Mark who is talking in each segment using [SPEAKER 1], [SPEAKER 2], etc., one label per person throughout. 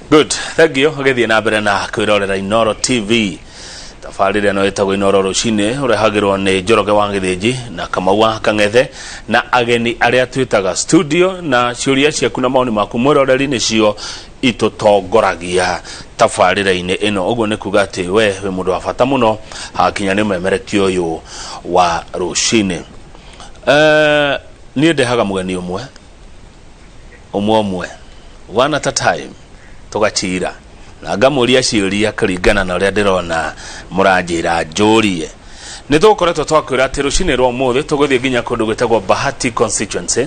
[SPEAKER 1] Good, thank you. Githie na mbere na kwirorera Inoro TV. Tafarire no etagwo Inoro rucine urehagirwo ni Njoroge wa Githĩnji na Kamau Kang'ethe na ageni aria twitaga studio, na ciuria ciaku na maoni maku mwiroreri nicio itutongoragia tafarire-ini ino. Uguo ni kuga ati we mundu wa bata muno hakinya ni memerekia uyu wa rucine. Ni ndehaga mugeni umwe one at a time tugachira na ngamuria ciuria kuringana na uria ndirona muranjira njurie. Ni tukoretwo twakwira ati rucine rwa muthi tuguthie nginya kundu gwitagwo Bahati constituency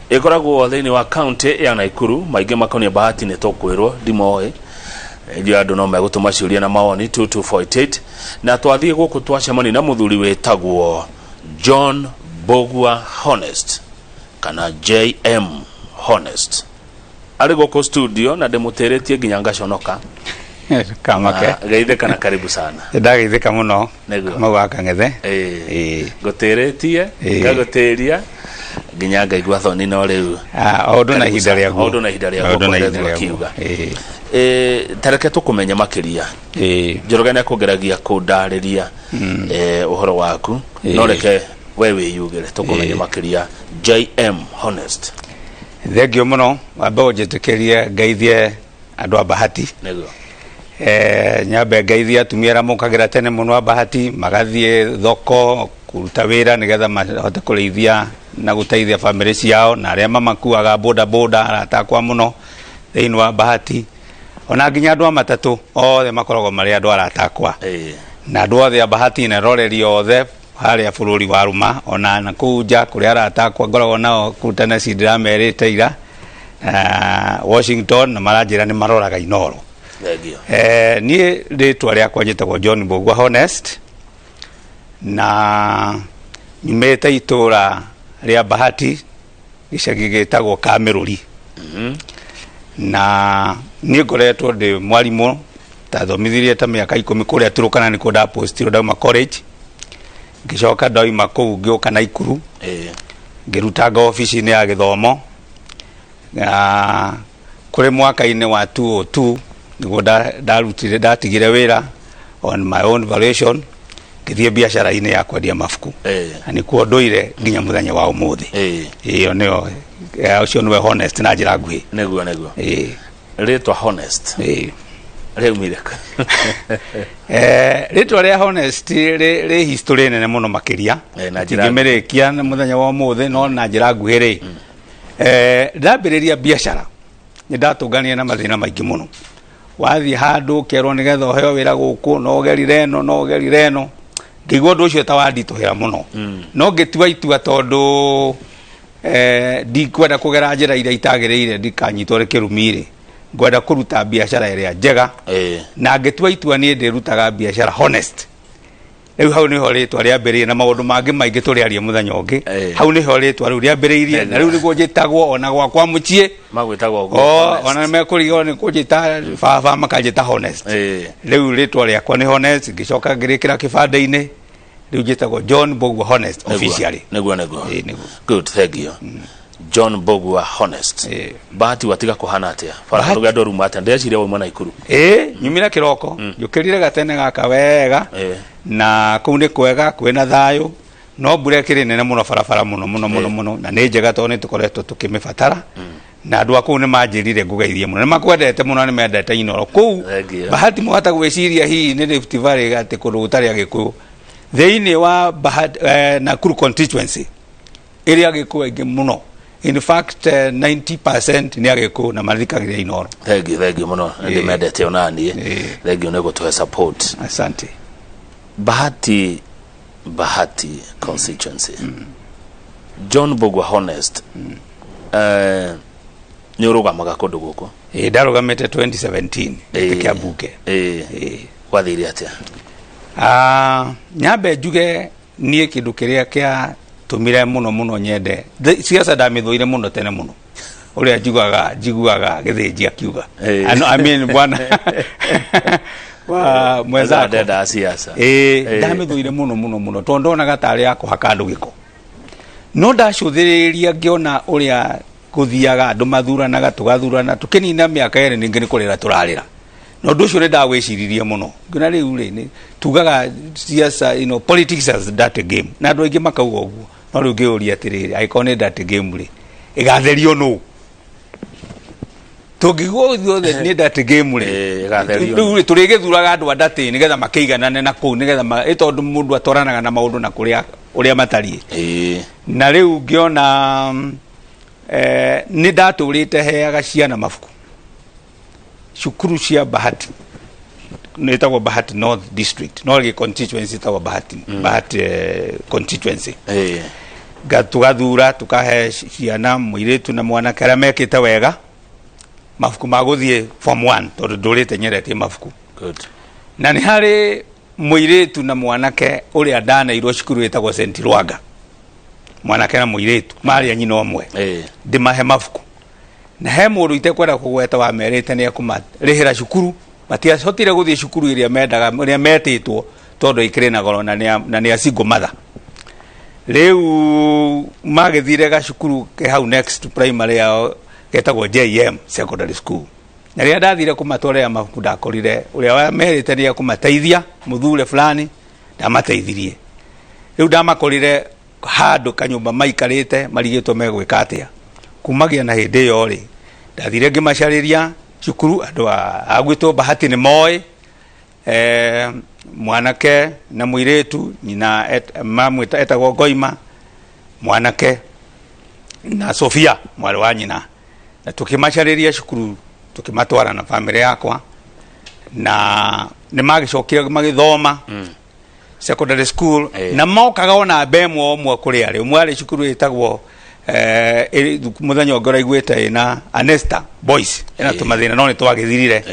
[SPEAKER 1] ikoragwo thiini wa county ya Naikuru. Maingi makonia Bahati ni tukwirwo ndimoe ndio andu no megutuma ciuria na mawoni 2248 na twathie guku twacemani na muthuri wetagwo John Bogwa Honest kana JM Honest ari goko studio na demuteretie nginya ngaconoka
[SPEAKER 2] kamake
[SPEAKER 1] geitheka na karibu sana.
[SPEAKER 2] Ndageitheka muno Kamau Kang'ethe
[SPEAKER 1] guteretie ngaguteria nginya ngaigua thoni no riu
[SPEAKER 2] ondu na ihinda riaku
[SPEAKER 1] kiuga tareke tukumenya makiria Njoroge na kugeragia kundariria uhoro waku no reke wewe yugere tukumenya makiria. JM Honest,
[SPEAKER 2] thengio muno wambe njitikirie ngaithie andu a Bahati
[SPEAKER 1] nego
[SPEAKER 2] nyambe ngaithie atumia ra mukagira tene muno a Bahati magathie thoko kuruta wira nigetha mahote kureithia na guteithia family ciao na aria mamakuaga boda atakwa muno thiini wa Bahati ona nginya andu a matatu othe makoragwo mari andu aratakwa na andu othe a Bahati na roreri othe haria bururi wa Ruma ona na kuja kuria aratakwa ngoragwo nao kutana cidira merite ira Washington na maranjira ni maroraga Inoro. Ni ritwa riakwa njitagwo John Bogwa Honest na nyumite itura ria Bahati gicagi gitagwo Kameruri na ni ngoretwo ndi mwarimu tathomithirie ta miaka 10 kuria turukana ni kuda postirwo dauma college ngicoka ndaima kuu ngioka Naikuru ngirutaga ofisi-ini ya githomo kuri mwaka-ini wa 2002 niguo ndarutire ndatigire wira on my own valuation ngithie biacara-ini ya kwendia mafuku ni kuo nduire nginya muthenya wa umuthi iyo nio ucio niwe Honest na njira nguhi
[SPEAKER 1] neguo ritwa Honest reumire
[SPEAKER 2] ritwa ria Honest ri history nene muno makiria ngimirikia na muthenya wa umuthi no na njira nguhi ri ndambiriria biacara ni ndatungania na mathina maingi muno. Wathi handu kerwo nigetha uheo wira guku no gerire eno ngigwo ndu ucio tawandituhira muno no ngitua itua tondu ndikwenda kugera njira iria itagiriire ndikanyitwo ri kirumiri ngwenda kuruta biacara iria njega na ngitua itua ni ndirutaga biacara Honest. Riu hau niho ritwa riambiririe na maundu mangi maingi turiaria muthenya ungi hau niho ritwa riu riambiririe na riu niguo njitagwo ona gwakwa mucie
[SPEAKER 1] magwitagwo
[SPEAKER 2] ona mekurigo ni kunjita baba makanjita Honest. Riu ritwa riakwa ni Honest ngicoka ngirikira kibande-ini riu njitagwo John Bogwa Honest officially
[SPEAKER 1] neguo good, thank you. John Bogwa Honest Bahati watiga kuhana atia fara ruga ndoru mata ndeciria we mwana Ikuru
[SPEAKER 2] nyumira kiroko njukirire gatene gaka wega na kuu ni kwega kwina thayo no mbura kiri nene muno barabara muno na ni njega to ni tukoretwo tukimibatara na andu aku ni manjirire ngugeithie muno ni makwendete muno ni mendete Inoro kuu Bahati muhata gwiciria hii ni Rift Valley gati kundu gutari agikuyu thiini wa Bahati Nakuru constituency area agikuyu ingi muno. In fact 90% ni agikuyu na mathikagiria Inoro.
[SPEAKER 1] Thank you muno ndi mendete onani thank you nego to support.
[SPEAKER 2] Asante.
[SPEAKER 1] Bahati constituency John Bogwa Honest ni urugamaga kundu guku
[SPEAKER 2] ndarugamite 2017 ndikia buke
[SPEAKER 1] wathiri atia
[SPEAKER 2] nyambe njuge nie kindu kiria kia tumire muno nyende siasa ndamithuire muno tene muno uria njiguaga Githĩnji akiuga I mean bwana wa mwenzako
[SPEAKER 1] ndenda siasa
[SPEAKER 2] ndamithuire muno tondu onaga tari ya kuhaka andu giko no ndacuthiriria ngiona uria guthiaga andu mathuranaga tugathurana tukinina miaka ere ningi ni kurira turarira no ndu ucio ni ndagwiciririe muno ngina riu ri tugaga siasa politics has that game na andu aingi makauga uguo no riu ngiuria atiriri aikone that game ri igatherio no tungiguo thiothe ni that game ri igatherio turigithuraga andu andati nigetha makeiganane na kuu nigetha itondu mundu atoranaga na maundu na kuria uria matari na riu ngiona ni ndaturite heaga ciana mabuku cukuru cia Bahati nitagwo Bahati North District no gi constituency tagwo Bahati constituency tugathura tukahe ciana muiritu na mwanake aria mekite wega mabuku maguthie form 1 tondu ndurite nyerete mabuku na ni hari muiritu na mwanake uria ndanairwo cukuru itagwo St Lwanga mwanake na muiritu mari anyina omwe ndimahe mabuku na he mundu itekwenda kugweta wa merite ni akumarihira cukuru matiahotire guthie cukuru iria mendaga iria metitwo tondu ikire na goro na ni asingo matha riu magithire ga cukuru ke hau next to primary yao getagwo JM secondary school na ria ndathire kumatwarira mabuku ndakorire uria wa merite ni akumateithia muthure fulani ndamateithirie riu ndamakorire handu kanyumba maikarite marigitwo megwika atia kumagia na hindi yo ri ndathire ngimacariria cukuru andu agwitwo Bahati ni moi mwanake na muiritu nyina mamwita etagwo Goima mwanake na Sofia mwari wa nyina na tukimacariria cukuru tukimatwara na family yakwa na ni magicokire magithoma secondary school na mokaga ona bemwo omwe kuri ari umwe cukuru itagwo muthenya ngora igwete ina Anesta Boys ina tumathina no ni twagithirire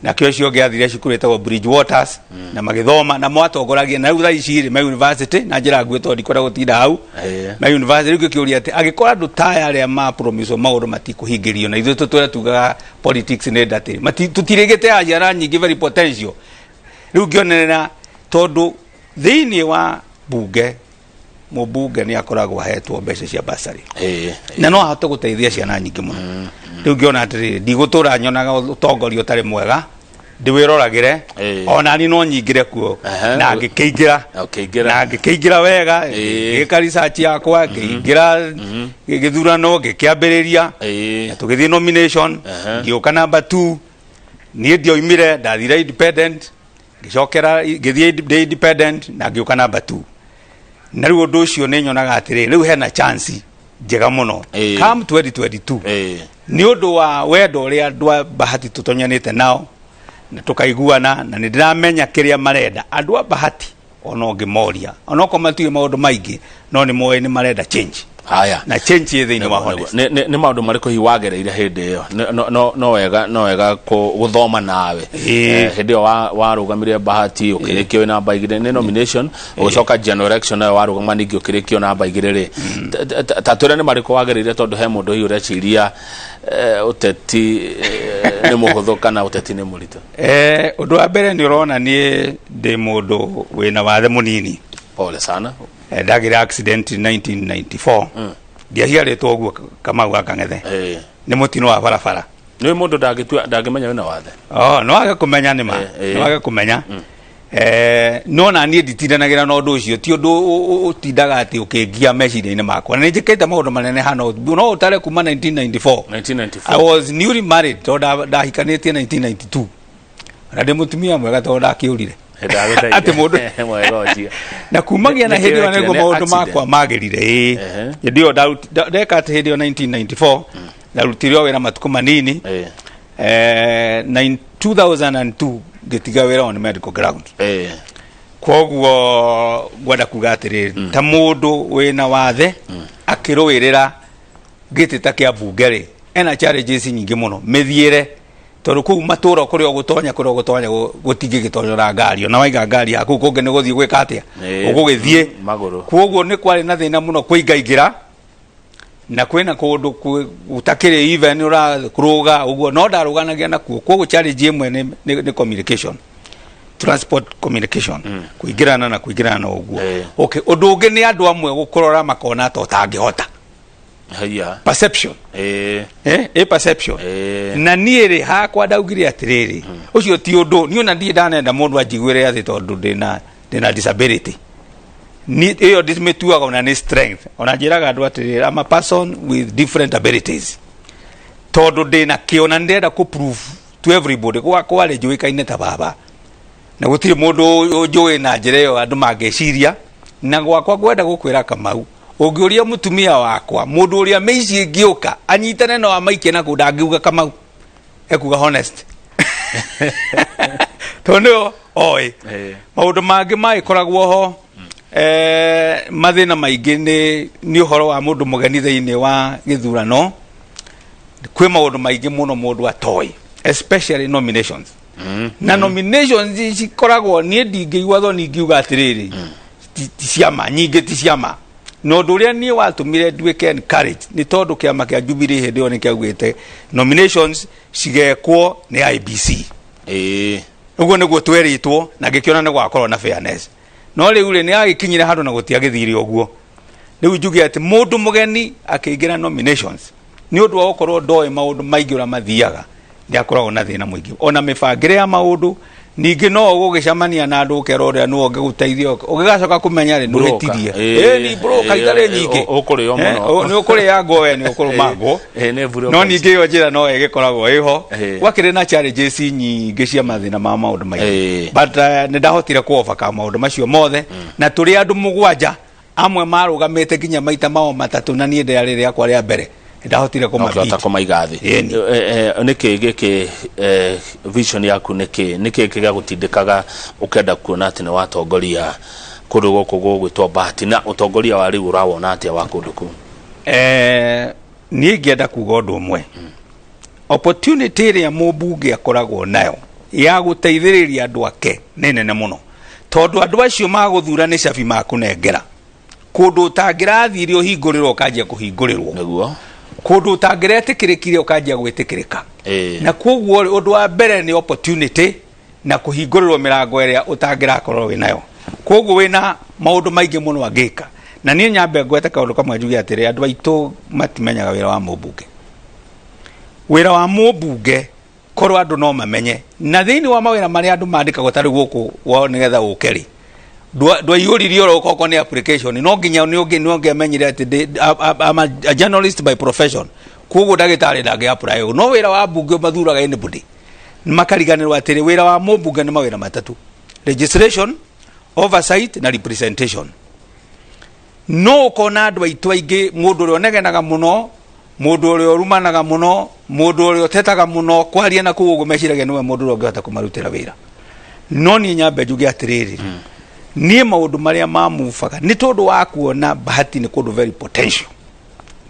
[SPEAKER 2] na kio cio ngiathire cukuru itagwo Bridge Waters na magithoma na mwatongoragia na utha iciri ma university na njira ngwetwo ndikora gutinda hau ma university rĩu kiuria ati agikora andu taya aria ma promise maundu matikuhingirio na ithu tutwira tugaga politics ne ndati tutirigite ajara nyingi very potential rĩu ngionera tondu thiini wa bunge mubunge ni akoragwo ahetwo mbeca cia basari na no ahote guteithia ciana nyingi muno riu ngiona atiri ndigutura nyonaga utongoria utari mwega ndiwiroragire ona ni no nyingire kuo na ngikeingira wega ngika research yakwa ngiingira gĩthurano ngĩkĩambĩrĩria tugithie nomination ngĩũka number 2 nie ndioimire ndathire independent ngĩcokera ngĩthie independent na ngĩũka number 2 na riu undu ucio ni nyonaga atiri riu hena chance njega muno come 2022 ni undu wa wendo ria andu Bahati tutonyanite nao na tukaiguana na ndiramenya kiria marenda andu a Bahati ono ngimoria ono ko matuye maundu maingi no ni moe ni marenda change haya na change yethini wa honest
[SPEAKER 1] ni maundu mariko hiwagereire hindi iyo no wega guthoma nawe hindi warugamire Bahati ukirikio na baigire ni nomination ucoka general election na warugama ningi ukirikio na baigire ri tatwira ni mariko wagereire tondu he mundu hiyo rechiria ũteti ni muhuthu kana ũteti ni murito
[SPEAKER 2] undu wa mbere ni urona ni ndi mundu wina wathe munini
[SPEAKER 1] pole sana
[SPEAKER 2] ndagira accident in 1994 ndiaciaritwo uguo Kamau Akang'ethe ni mutino wa barabara
[SPEAKER 1] ni mundu ndangimenya wina wathe
[SPEAKER 2] no age kumenya ni ma no age kumenya no na nie nditindanagira no ndu ucio ti undu utindaga ati ukingia meciria-ini makwa na njikite maundu manene hano no utare kuma 1994 I was newly married to ndahikanitie 1992 na ndi mutumia mwega to ndakiurire ati mundu na kumagia na hindi wana ngo maundu makwa magirire ndio ndeka ati hindi 1994 ndarutirio wira matuko manini 2002 ngitiga wira on medical ground koguo gwenda kuga atiri ta mundu wina wathe akirowirira gitita kia bungeri ena challenges nyingi muno mithiire tondu ku matura kuri ogutonya gutingi gitonyora ngari na waiga ngari yaku kunge ni guthie gwika atia ugugithie koguo ni kwari na thina muno kuingaingira na kwena kundu utakire even ura kuruga uguo no ndaruganagia na koguo challenge imwe ni communication transport communication kuingirana na uguo okay undu ungi ni andu amwe gukurora makona to tangihota
[SPEAKER 1] haya
[SPEAKER 2] perception perception na niere hakwa ndaugire atiriri ucio ti undu ni ona ndie ndanenda mundu anjiguire athi tondu ndina disability ni iyo dismetuaga ona ni strength ona njiraga andu atiriri I'm a person with different abilities tondu ndina kiona ndenda ku prove to everybody kwa ri njuikaine ta baba na gutire mundu njui na njira iyo andu mangeciria na gwakwa gwenda gukwira Kamau ungiuria mutumia wakwa mundu uria meici ngiuka anyitane no amaikie na kundangiuga Kamau ekuga honest tono oi maundu mangi maikoragwo ho mathina maingi ni uhoro wa mundu mugeni thiini wa githurano kwi maundu maingi muno mundu atoi especially nominations na nominations cikoragwo ni ndingiigua tho ningiuga atiriri ti ciama nyingi ti ciama no nduria ni watumire nduike encourage ni tondu kiama kia Jubilee hindi yo ni kiaugite nominations cigekwo ni IBC uguo niguo tweritwo na gikiona ni gwakorwo na fairness no riu ri ni agikinyire handu na gutiagithire uguo riu njuge ati mundu mugeni akiingira nominations ni undu wa gukorwo ndoi maundu maingi ura mathiaga ndi akoragwo na thina muingi ona mibangire ya maundu ningi no gugicamania na andu ukero ria no ngiguteithio ugigacoka kumenya ri nuritirie ni broka itare nyingi
[SPEAKER 1] ukurio muno
[SPEAKER 2] ni ukuria ngowe ni ukurumango no ningi yo njira no egikoragwo iho wakire na challenges nyingi cia mathina ma maundu maingi but ni ndahotire ku overcome maundu macio mothe na turi andu mugwanja amwe marugamite nginya maita mao matatu na nie ndari ria kwa ria mbere ndahotire
[SPEAKER 1] kumaigathi niki giki vision yaku niki kiga gutindikaga ukenda kuona ati ni watongoria kundu guku gugwitwo bahati na utongoria wa riu urawona ati wa kundu ku ni ngienda kuga undu umwe opportunity ria mubunge akoragwo nayo ya guteithiriria andu ake nene muno tondu andu acio maguthura ni cabi makunengera kundu utangirathire uhingurirwo kanjia kuhingurirwo niguo kundu utangiretikirikire ukanjia gwitikirika na koguo undu wa mbere ni opportunity na kuhingurirwo mirango iria utangirakorwo winayo koguo wina maundu maingi muno angika na nie nyambe ngwete kaundu kamwe njuge atiri andu aitu matimenyaga wira wa mubunge wira wa mubunge korwo andu no mamenye na thiini wa mawira maria andu mandikagwo tari guku wao nigetha ukeri ndwaiyuririe ro koko ni application no nginya ni unge menyire ati I'm a journalist by profession koguo ndagitari ndange apply no wira wa bunge mathuraga anybody makariganirwo atiri wira wa mubunge ni mawira matatu: registration, oversight na representation. No kona andu aitu aingi mundu uri onegenaga muno, mundu uri orumanaga muno, mundu uri otetaga muno kwaria na kuguo meciragia niwe mundu uri ongehota kumarutira wira. No ni nyambe njuge atiriri ni maundu maria mamufaga ni tondu wa kuona bahati ni kundu very potential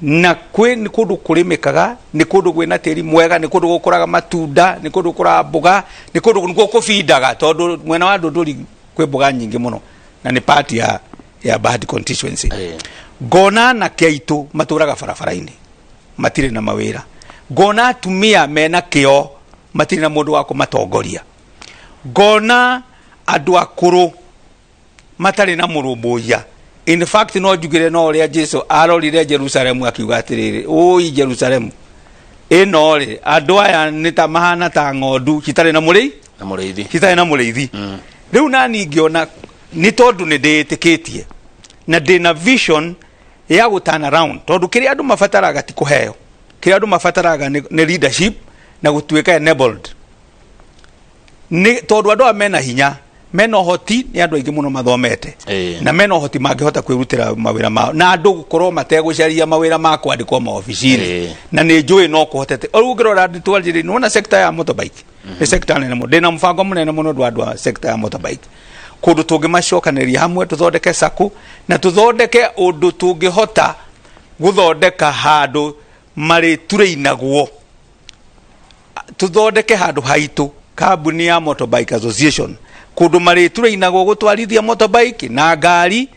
[SPEAKER 1] na kwe ni kundu kurimikaga ni kundu gwina tiri mwega ni kundu gukuraga matunda ni kundu kura mboga ni kundu gukufindaga tondu mwena wa ndunduri kwe mboga nyingi muno na ni party ya Bahati constituency gona na keitu maturaga barabara-ini matire na mawira gona atumia mena kio matire na mundu wa kumatongoria gona andu akuru matari na murumbuya. In fact no jugire no ria Jesu arorire Jerusalem akiuga atiriri oi Jerusalem ino ri andu aya nita mahana ta ngondu kitari na muriithi kitari na muriithi riu nani ngiona ni tondu ni nditikitie na ndina vision ya gutana round tondu kiri andu mafataraga ti kuheo kiri andu mafataraga ni leadership na gutuika enabled ni tondu andu amena hinya meno hoti ni andu aingi muno mathomete na meno hoti mangihota kwirutira mawira mao na andu gukorwo mategucaria mawira ma kwandikwo maoficiri na ni njui no kuhotete urugirora nditwaljiri nona sector ya motorbike ni sector nene muno ndina mfango munene muno ndu andu sector ya motorbike kundu tungimacokanĩria hamwe tuthondeke saku na tuthondeke undu tungihota guthondeka handu mari tureinagwo tuthondeke handu haitu kambuni ya Motorbike Association kundu mari tureinagwo gutwarithia motorbike na ngari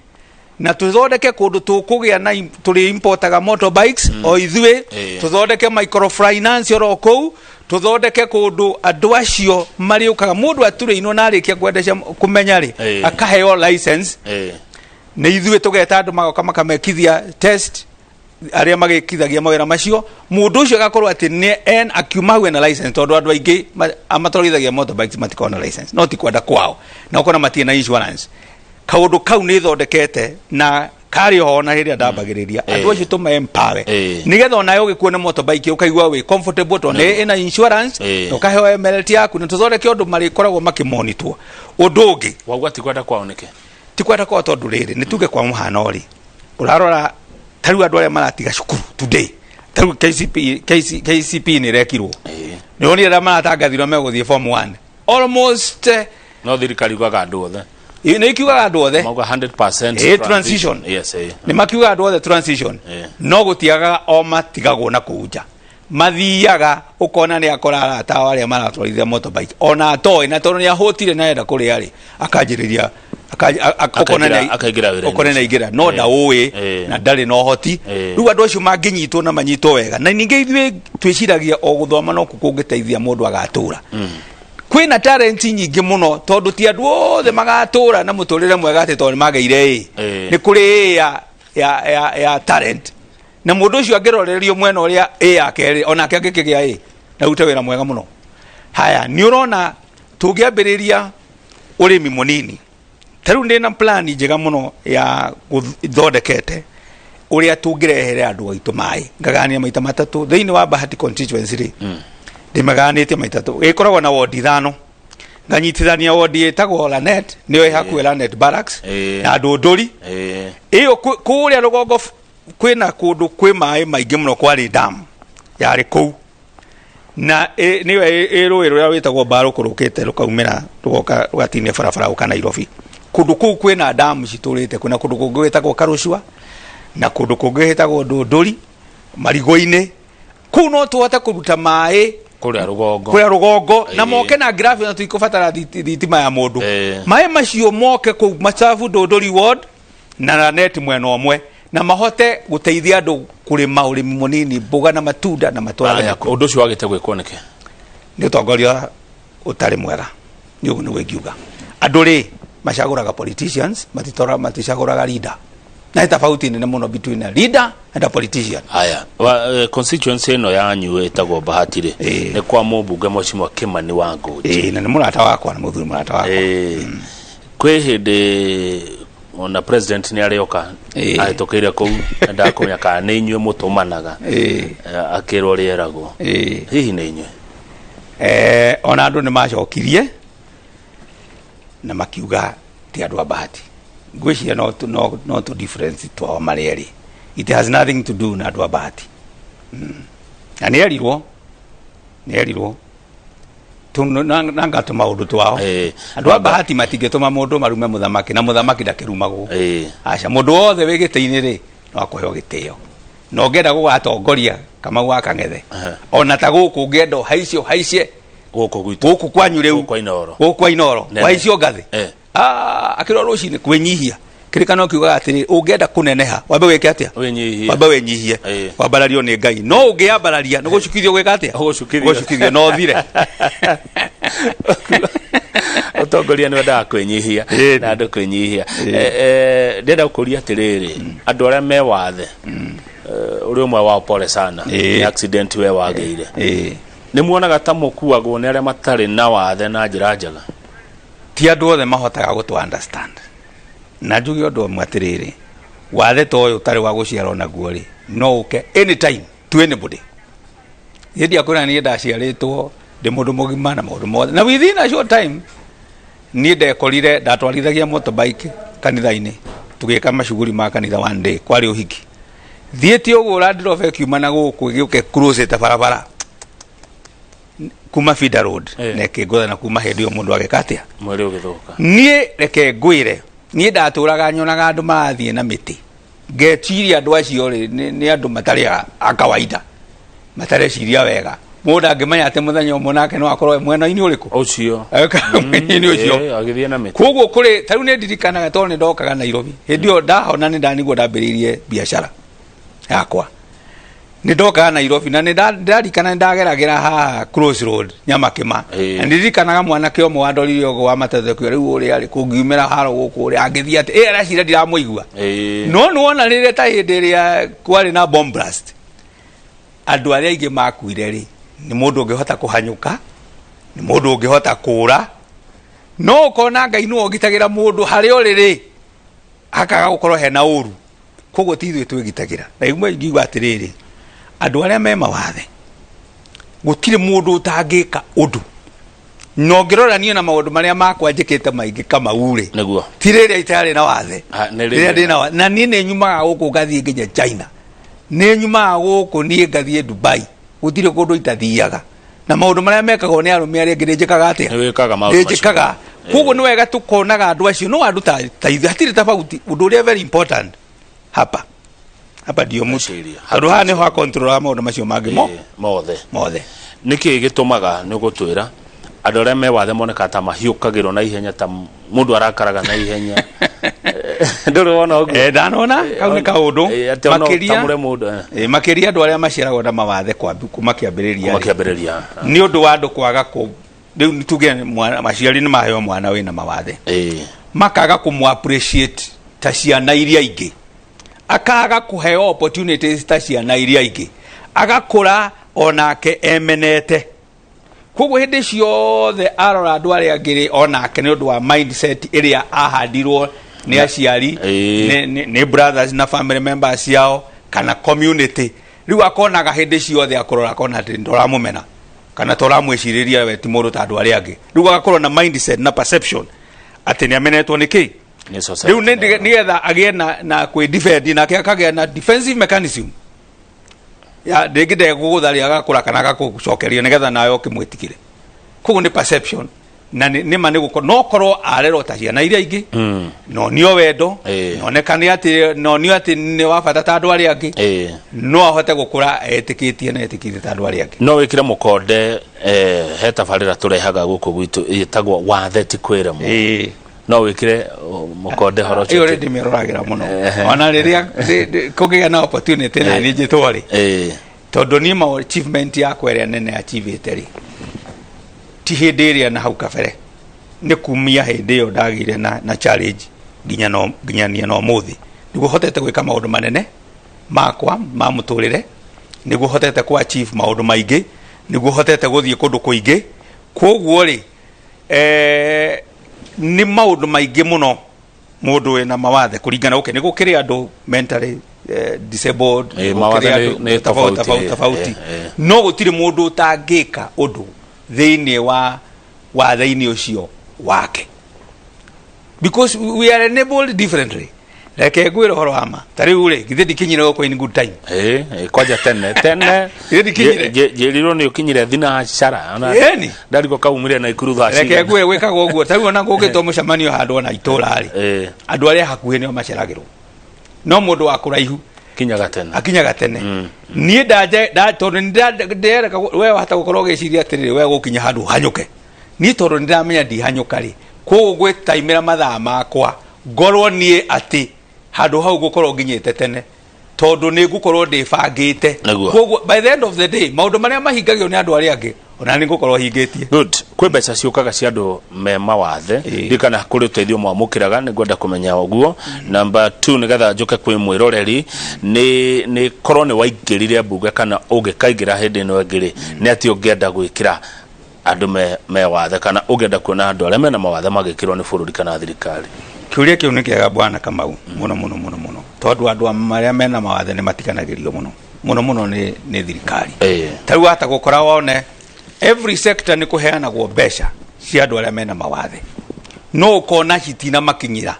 [SPEAKER 1] na tuthondeke kundu tukugia na turi importaga motorbikes o ithwe tuthondeke microfinance oro kou tuthondeke kundu andu acio mari ukaga mundu atureinwo na arikia kwendesha kumenya ri akaheo license na ithwe tugeta andu magoka makamekithia test
[SPEAKER 2] aria magikithagia mawira macio mundu ucio agakorwo ati ni en akiuma hau na license tondu andu aingi amatwarithagia motorbikes matikona license no ti kwenda kwao na ukona matie na insurance kaundu kau ni thondekete na kari ho na hiria ndambagiriria andu acio tuma empower nigetha onayo ugikuona motorbike ukaigua we comfortable to ne ina insurance ukaheo MLT yaku na tuthondeke undu mari koragwo makimonitwo undu ungi
[SPEAKER 1] wagwa ti kwenda kwao nike
[SPEAKER 2] ti kwenda kwao tondu riri nituge kwa muhana ori urarora taru andu aria maratiga cukuru today taru KCP ni rekirwo ni oni aria maratangathirwo meguthie form 1 almost
[SPEAKER 1] no thirikari gwaga andu othe
[SPEAKER 2] ni kiuga andu othe
[SPEAKER 1] mauga 100%
[SPEAKER 2] transition
[SPEAKER 1] yes
[SPEAKER 2] ni makiuga andu othe transition no gutiaga o matigagwo na kuja mathiaga ukona ni akora arata aria maratwarithia motorbike ona atoe na tondu ni ahotire na enda kuri ari akanjiriria akona na igira no da uwe na ndari no hoti riu andu acio manginyitwo na manyitwo wega na ninge ithuĩ twiciragia o guthoma no kungiteithia mundu agatura kwina talent nyingi muno tondu ti andu othe magatura na muturire mwega ati tondu mageire ni kuri ya talent na mundu ucio angirorerio mwena uria yake onake angikigia na rute wira mwega muno haya ni urona tungiambiriria urimi munini taru ndina plan njega muno ya guthondekete uria tungirehere andu aitu mai ngagania maita matatu thiini wa Bahati constituency ri ndimaganite maita tu ikoragwo na ward 5 nganyitithania ward etagwo Lanet niyo hakuwe Lanet Barracks na Ndũndũri iyo kuria rugongo kwina kundu kwi mai maingi muno kwari dam yari kuu na niyo rũĩ rũrĩa wĩtagwo Mbaru kũrũkĩte rũkaumĩra rũgoka rũgatine barabara ũka Nairobi kundu kuu kwina damu citurite kuna kundu kungi witagwo Karucua na kundu kungi witagwo Ndũndũri Marigũ-inĩ kuu no tuhote kuruta mai
[SPEAKER 1] kuria
[SPEAKER 2] rugongo na moke na graph na tuikubatara thitima ya mundu mai macio moke kuu machafu Ndũndũri ward na Lanet mwena omwe na mahote guteithia andu kurima urimi munini mboga na matunda na matwara
[SPEAKER 1] undu ucio wagite gwikwo nike
[SPEAKER 2] ni utongoria utari mwega ni ugu ni wegiuga andu ri mashaguraga politicians matishaguraga leader na tofauti nene muno between a leader and a politician
[SPEAKER 1] haya constituency no yanyu etagwo Bahati ri ni kwa mubunge Mheshimiwa Kimani Wangũnjĩ
[SPEAKER 2] na ni murata wakwa na muthuri murata wakwa
[SPEAKER 1] kwi hindi ona president ni arioka ahitokeire kou ndakunya kana ni inywe mutumanaga akirwo rieragwo hihi ni inywe
[SPEAKER 2] ona andu ni macokirie na makiuga ti andu a Bahati ngwiciria no to difference to mareri it has nothing to do na andu a Bahati na ni erirwo nanga tuma undu twao andu a Bahati matingetuma mundu marume muthamaki na muthamaki ndakirumagwo aca mundu wothe wigite-ini ri no akuheo gitio no ngenda gugatongoria kama gwa Kang'ethe ona ta guku ngenda haicie guku kwanyu riu guku kwa Inoro haicio ngathi akirwo rucini kwinyihia kirikano kiuga atiri ungenda kuneneha wambe wike atia wambe wenyihie wambarario ni Ngai no ungiambararia ni gucukithio gwika atia gucukithio no thire utongoria ni wenda kwinyihia na andu kwinyihia ndenda gukuria atiriri andu aria me wathe uri umwe wa pole sana ni accident we wageire ni muonaga ta mukuagwo ni aria matari na wathe na njira njega ti andu othe mahotaga gutu understand na njugi undu mwatiriri wathe to uyu tari wa guciarwo naguo ri no uke anytime to anybody yedi akona ni ndaciaritwo ndi mundu mugima na mundu mothe na within a short time ni ndekorire ndatwarithagia motorbike kanitha-ini tugika mashuguri ma kanitha one day kwari uhiki thiete ugu radrofe kiuma na guku giuke cruise ta barabara kuma Feeder Road neke ngotha na kuma hindi yo mundu agekatia
[SPEAKER 1] mweri ugithuka
[SPEAKER 2] nie reke ngwire nie ndaturaga nyonaga andu marathie na miti ngeciria andu acio ri ni andu matari a kawaida matari ciria wega mundu angimenya ati muthenya umwe nake no akorwo mwena-ini uriku
[SPEAKER 1] ucio
[SPEAKER 2] mwena-ini ucio
[SPEAKER 1] agithie na miti
[SPEAKER 2] koguo kuri taru ni ndirikanaga tondu ni ndokaga Nairobi hindi yo ndahona ni ndaniguo ndambiririe biashara yakwa ndoka Nairobi na ndarikana ndageragera ha crossroad Nyamakima ndirikanaga mwanake omwe wandorire ogo wa Mũteti riu uri ari kungiumira haro guku uri angithia ati aracira ndiramuigua no nuona rire ta hindi ria kwari na bomb blast andu aria ingi makuire ri ni mundu ungihota kuhanyuka ni mundu ungihota kura no kona Ngai nu ogitagira mundu hari oriri akaga gukorwo hena uru koguo tithwe twigitagira na imwe ngiuga atiriri andu aria me mawathe gutire mundu utangika undu no ngirorania na maundu maria makwa njikite maingi kama ure
[SPEAKER 1] niguo
[SPEAKER 2] tiriri itari na wathe na ni ne nyumaga guku gathie nginya China ne nyumaga guku ni ngathie Dubai gutire kundu itathiaga na maundu maria mekagwo ni arumi aria ngirijikaga atia njikaga koguo ni wega tukonaga andu acio no andu ta ithu hatire tofauti undu uria very important hapa ndio mushiria andu ha niho control maundu macio mangi mothe
[SPEAKER 1] niki gitumaga ni gutwira andu aria me wathe moneka ta mahiukagirwo na ihenya ta mundu arakaraga na ihenya ndoro wona uguo ndanona kau ni kaundu makiria andu aria maciaragwo na mawathe kuma kiambiriria ni undu wa andu kwaga ku riu tuge maciari ni maheo mwana wina mawathe makaga kumu appreciate ta ciana iria ingi akaga kuheo opportunities ta ciana iria ingi agakura onake emenete koguo hindi ciothe arora andu aria angiri onake ni undu wa mindset iria ahandirwo ni aciari ni brothers na family members yao kana community riu akonaga hindi ciothe akorora akona ati ndoramumena kana toramwiciriria we ti mundu ta andu aria angi riu agakorwo na mindset na perception ati ni amenetwo niki riu nigetha agie na kwi defend na akagia na defensive mechanism ya ndegide gugutharia agakura kana agakucokeria nigetha nayo kimwitikire kugu ni perception na ni mane gukorwo no korwo arero ta ciana iria ingi no nio wendo no nekane ati no nio ati ni wabata ta andu aria angi no ahote gukura etikitie na etikite ta andu aria angi no wikire mukonde he tabarira turehaga guku gwitu itagwo wathe ti kwira mu no wikire mukonde horo
[SPEAKER 2] iyo already meroragira muno ona riria kugiga na opportunity na ni njitwari tondu ni ma achievement yakwa ria nene achievete ri ti hindi iria na hau kabere ni kumia hindi iyo ndagire na challenge ginya no muthi niguo hotete gwika maundu manene makwa ma muturire niguo hotete ku achieve maundu maingi niguo hotete guthie kundu kuingi koguo ri ni maundu maingi muno mundu wina mawathe kuringana ni gukiri andu mentally disabled
[SPEAKER 1] mawathe
[SPEAKER 2] tofauti no gutire mundu utangika undu thiini wa wathe-ini ucio wake because we are enabled differently like gwira horo ama tari ure githe dikinyire goko in good time
[SPEAKER 1] kwaja tene
[SPEAKER 2] dikinyire
[SPEAKER 1] jeriro ni ukinyire thina cara ona ndariko kaumire na ikuru tha
[SPEAKER 2] like gwira wikaga uguo tari ona ngukitwo mucemanio handu ona itura ari andu aria hakuhe ni maceragirwo no mundu wa kuraihu akinyaga tene nie tondu ndireka we wahata gukorwo giciria atiriri we gukinya handu hanyuke nie tondu ndiramenya ndihanyuka ri koguo gwitaimira mathaa makwa ngorwo nie ati handu hau gukorwo nginyite tene tondu ni gukorwo ndibangite koguo by the end of the day maundu maria mahingagio ni andu aria angi ona ni gukorwo hingitie
[SPEAKER 1] good kwi beca ciukaga cia andu me mawathe ndikana kuri uteithio mwamukiraga ni gwenda kumenya uguo number 2 nigetha njuke kwi mwiroreri ni korwo ni waingirire mbuga kana ungikaingira hindi no ngiri ni ati ungienda gwikira andu me wathe kana ungienda kuona andu aria mena mawathe magikirwo ni bururi kana thirikari
[SPEAKER 2] kiuria kiu ni kiega bwana Kamau muno tondu andu aria mena mawathe ni matikanagirio muno ni thirikari tariu hata gukora wone every sector ni kuheanagwo mbeca cia andu aria mena mawathe no ukona citina makinyira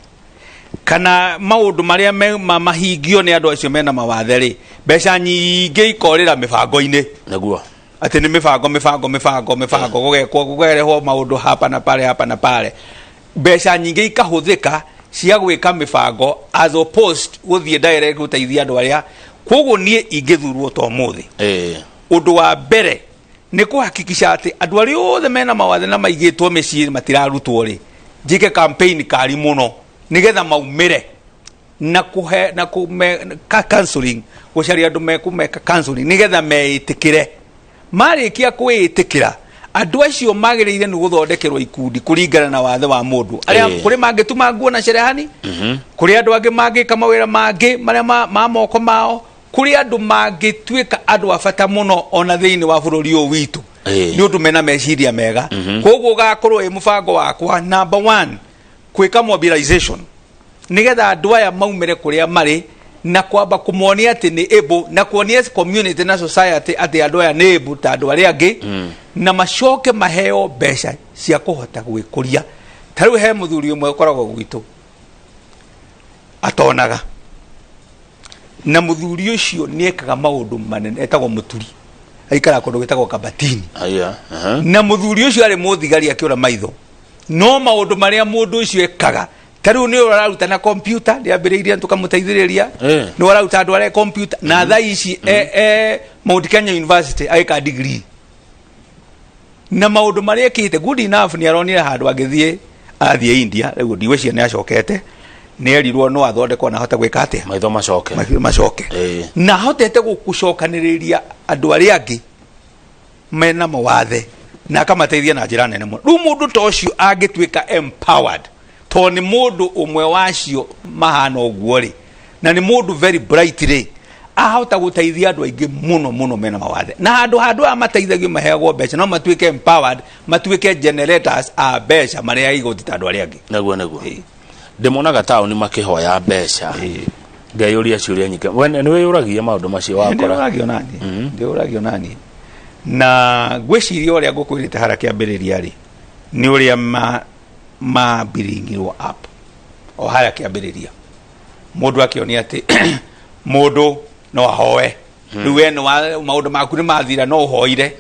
[SPEAKER 2] kana maundu maria mahingio ni andu acio mena mawathe ri mbeca nyingi ikorira mibango-ini
[SPEAKER 1] naguo
[SPEAKER 2] ati ni mibango gugerehwo maundu hapa na pale mbeca nyingi ikahuthika cia gwika mibango as opposed guthie direct guteithia andu aria koguo nie ingithurwo to muthi undu wa mbere ni kuhakikisha ati andu aria othe mena mawathe na maigitwo micii matirarutwo ri njike campaign kari muno nigetha maumire na kuhe na counseling gucaria andu mekumeka counseling nigetha meitikire marikia kwitikira andu acio magiriire ni guthondekerwo ikundi kuringana na wathe wa mundu aria kuri mangituma nguo na cerehani kuri andu angi mangika mawira mangi maria ma moko mao kuri andu mangitwika andu abata muno ona thiini wa bururi uyu witu ni undu mena meciria mega koguo gakorwo e mubango wakwa number 1 kwika mobilization nigetha andu aya maumire kuria mari na kwamba kumonia ati ni able na kuonia community na society ati andu aya ni able ta andu aria angi na macoke maheo mbeca cia kuhota gwikuria tariu he muthuri umwe ukoragwo gwitu atonaga na muthuri ucio niekaga maundu manene etagwo muturi aikara kundu gitagwo kabatini na muthuri ucio ari muthigari akiura maitho no maundu maria mundu ucio ekaga tariu ni uraruta na computer ndiambiriirie tukamuteithiriria ni uraruta andu aria computer na tha ici Mount Kenya University aika degree na maundu maria ekite good enough ni aronire handu agithie athie India riu ndiweciria ni acokete ni erirwo no athondekwo na hota gwika atia
[SPEAKER 1] maitho macoke
[SPEAKER 2] na hotete gukucokaniriria andu aria angi mena mawathe na akamateithia na njira nene muno riu mundu ta ucio angitwika empowered to ni mundu umwe wacio mahana uguo ri na ni mundu very bright ri ahota guteithia andu aingi muno mena mawathe na handu amateithagio mahegwo mbeca no matwike empowered matwike generators a mbeca maria igotita andu aria angi
[SPEAKER 1] naguo ndimonaga tauni makihoya mbeca ngeyuria ciuria nyingi ni wiyuragia maundu macio wakora
[SPEAKER 2] ndiuragio nani na gwiciria uria ngukwirite haraka ambiriria ri ni uria biringirwo up o haraka ambiriria mundu akionia ati mundu no ahoe riu eno maundu maku ni mathira no uhoire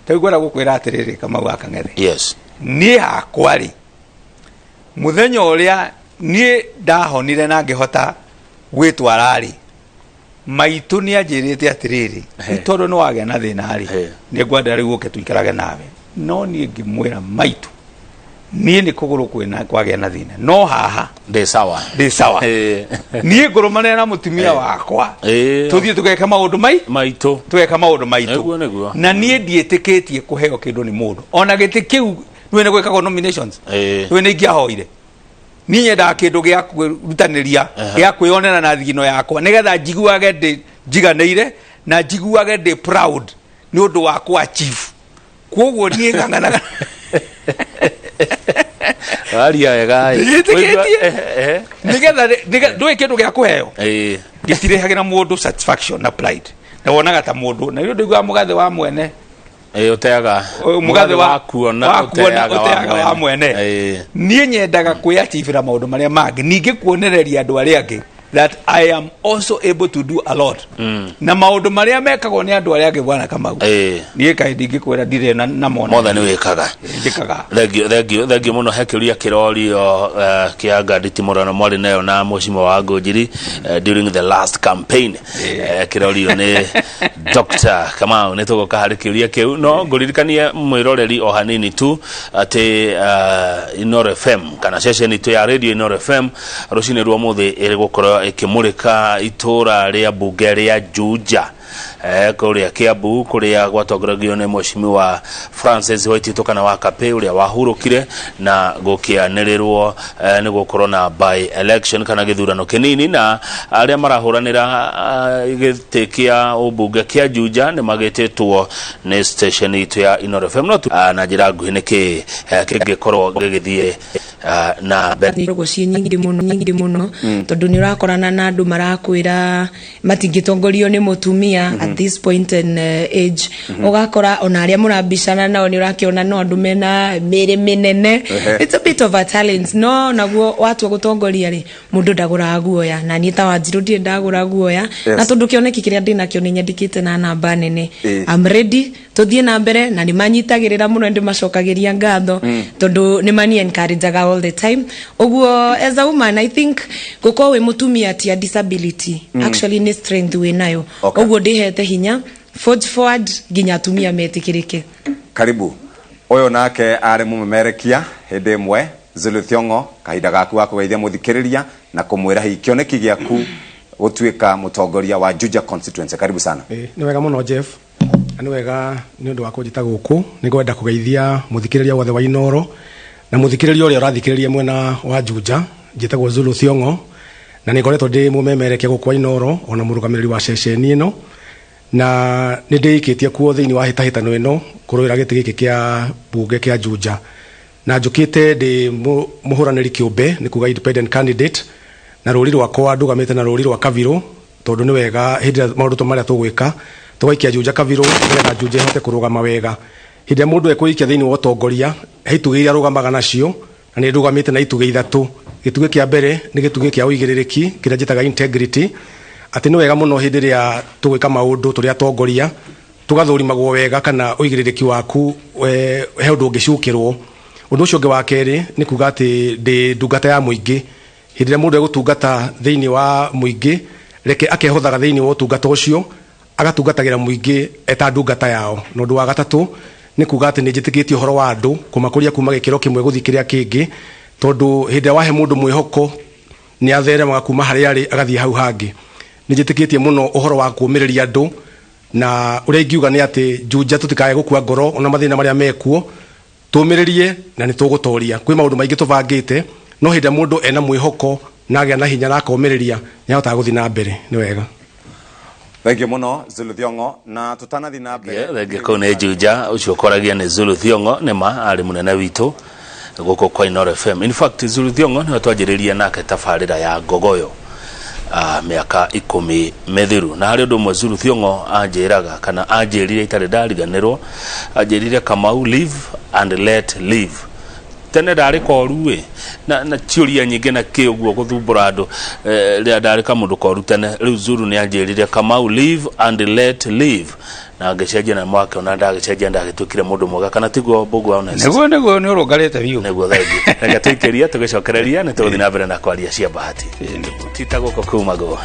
[SPEAKER 2] taigwara gukwira atiriri kama gwaka ng'ethe ni hakwa ri muthenya uria ni ndahonire na ngihota gwitwara ri maitu ni anjirite atiriri itondo no wage na thina ri ni ngwenda riu uke tuikarage nawe no ni ngimwira maitu ni ni kuguru kwina kwage na thina no haha
[SPEAKER 1] ndi sawa
[SPEAKER 2] ni ngurumane na mutumia wakwa tuthie tugeka maundu maitu tugeka maundu maitu na ni ndietikitie kuheo kindu ni mundu ona giti kiu niwe gwikaga nominations niwe ni ngiahoire ni nyenda kindu gia kurutaniria gia kwionera na thigino yakwa nigetha njiguage ndi njiganeire na njiguage ndi proud ni undu wakwa chief koguo ni nganganaga
[SPEAKER 1] aria wega
[SPEAKER 2] nigetha ndui kindu gia kuheo gitirihagira mundu satisfaction na pride na wonaga ta mundu na ndio ndigwa mugathe wa mwene
[SPEAKER 1] uteaga
[SPEAKER 2] mugathe wa kuona uteaga wa mwene ni nyendaga kwiativira maundu maria mangi ningi kuonereria andu aria angi that I am also able to do a lot na maundu maria mekagwo ni andu aria angi bwana Kamau ni kai ndingi kwira ndire na mona
[SPEAKER 1] mothe ni wikaga
[SPEAKER 2] ndikaga
[SPEAKER 1] thengio muno hekiria kirorio kia Gaditi Murano mwari nayo na mucimo wa Ngũnjiri during the last campaign kirorio ni Dr. Kamau ni tugoka hari kiuria kiu no nguririkanie mwiroreri o hanini tu ati Inoro FM kana session itu ya radio Inoro FM rucine rwa muthi iri gukoro ikimurika itura ria bunge ria Juja kuria Kiambu kuria gwatongoragio ni Mheshimiwa Francis Waititu kana wa Kape uria wahurukire na gukianirirwo ni gukorwo na by election kana githurano kinini na aria marahuranira gitikia ubunge kia Juja ni magitetwo ni station itu ya Inoro FM no na njira nguhi niki kingikorwo gigithie na
[SPEAKER 3] rogo ci nyingi muno tondu ni urakorana na andu marakwira matingitongorio ni mutumia at this point in age ugakora ona aria murabicana nao ni urakiona no andu mena mere minene it's a bit of a talent no naguo watu gutongoria ri mundu ndagura guoya na ni ta wanjiru ndie ndagura guoya na tondu kioneki kiria ndina kio ni nyandikite na namba nene I'm ready tuthie na mbere na ni manyitagirira muno ndi macokagiria ngatho tondu ni mani encourage all the time oguo as a woman I think guko we mutumia tia disability actually ni strength we nayo oguo ndihete hinya forge forward ginya atumia metikirike
[SPEAKER 4] karibu oyo nake ari mumemerekia hende mwe Zulu Thiongo kahinda gaku wa kugeithia muthikiriria na kumwira hi kioneki giaku gutuika mutongoria wa Juja constituency. Karibu sana.
[SPEAKER 5] Ni wega muno Jeff. Ni wega ni undu wa kunjita guku ni gwenda kugeithia muthikiriria wothe wa Inoro na muthikiriria uria urathikiriria mwena wa Juja njitagwo Zulu Thiongo na ni ngoretwo ndi mumemerekia guku wa Inoro ona murugamiriri wa ceceni ino na ni ndiikitie kuo thiini wa hitahitano ino kuruira giti giki kia bunge kia Juja na njukite ndi muhuraniri kiumbe ni kuga independent candidate na ruri rwakwa ndugamite na ruri rwa Kaviru tondu ni wega hindi maundu tumaria tugwika tugaikia Juja Kaviru ngetha Juja ihote kurugama wega hindi mundu ekurikia thiini wa utongoria hitugire arugamaga nacio na ni ndugamite na ituge ithatu gituge kia mbere ni gituge kia uigiririki kira njitaga integrity ati ni wega muno hindi ria tugwika maundu turia atongoria tugathũrimagwo wega kana uigiririki waku he undu ungicukirwo undu ucio ungi wa keri ni kuga ati ndi ndungata ya muingi hindi mundu egutungata thiini wa muingi reke akehothaga thiini wa utungata ucio agatungatagira muingi eta ndungata yao no ndu wa gatatu ni kuga ati ni njitikitie uhoro wa andu kumakuria kuma gikiro kimwe guthikiria kingi tondu hindi wahe mundu mwihoko ni atheremaga kuma haria ari agathie hau hangi ni njitikitie muno uhoro wa kuumiriria andu na uria ingiuga ni ati Juja tutikae gukua ngoro ona mathina maria mekuo tumiririe na ni tugutoria kwi maundu maingi tubangite no hindi mundu ena mwihoko na agia na hinya na akomiriria ni ahota guthii na mbere ni wega.
[SPEAKER 4] Thank you muno Zulu Thiongo na tutanathi na mbere.
[SPEAKER 1] Thank you kone Juja ucio koragia ni Zulu Thiongo ni ma ari munene witu guko kwa Inoro FM. In fact Zulu Thiongo ni twajiriria nake tafarira ya Gogoyo miaka 10 methiru na hari undu mwe Zulu Thiongo anjiraga kana anjirire itare ndariganirwo anjirire Kamau live and let live tene ndari koru na ciuria nyingi na kiuguo guthumbura andu ria ndari ka mundu koru tene riu Zulu ni anjirire Kamau live and let live na ngecenjia na mwake ona ndagecenjia ndagitukire mundu mwega kana tiguo Mbugu honest
[SPEAKER 2] nego ni urugarite biu
[SPEAKER 1] nego thengi reke tuikeria tugicokereria ni tuguthii na mbere na kwaria cia bahati titaguko kuma go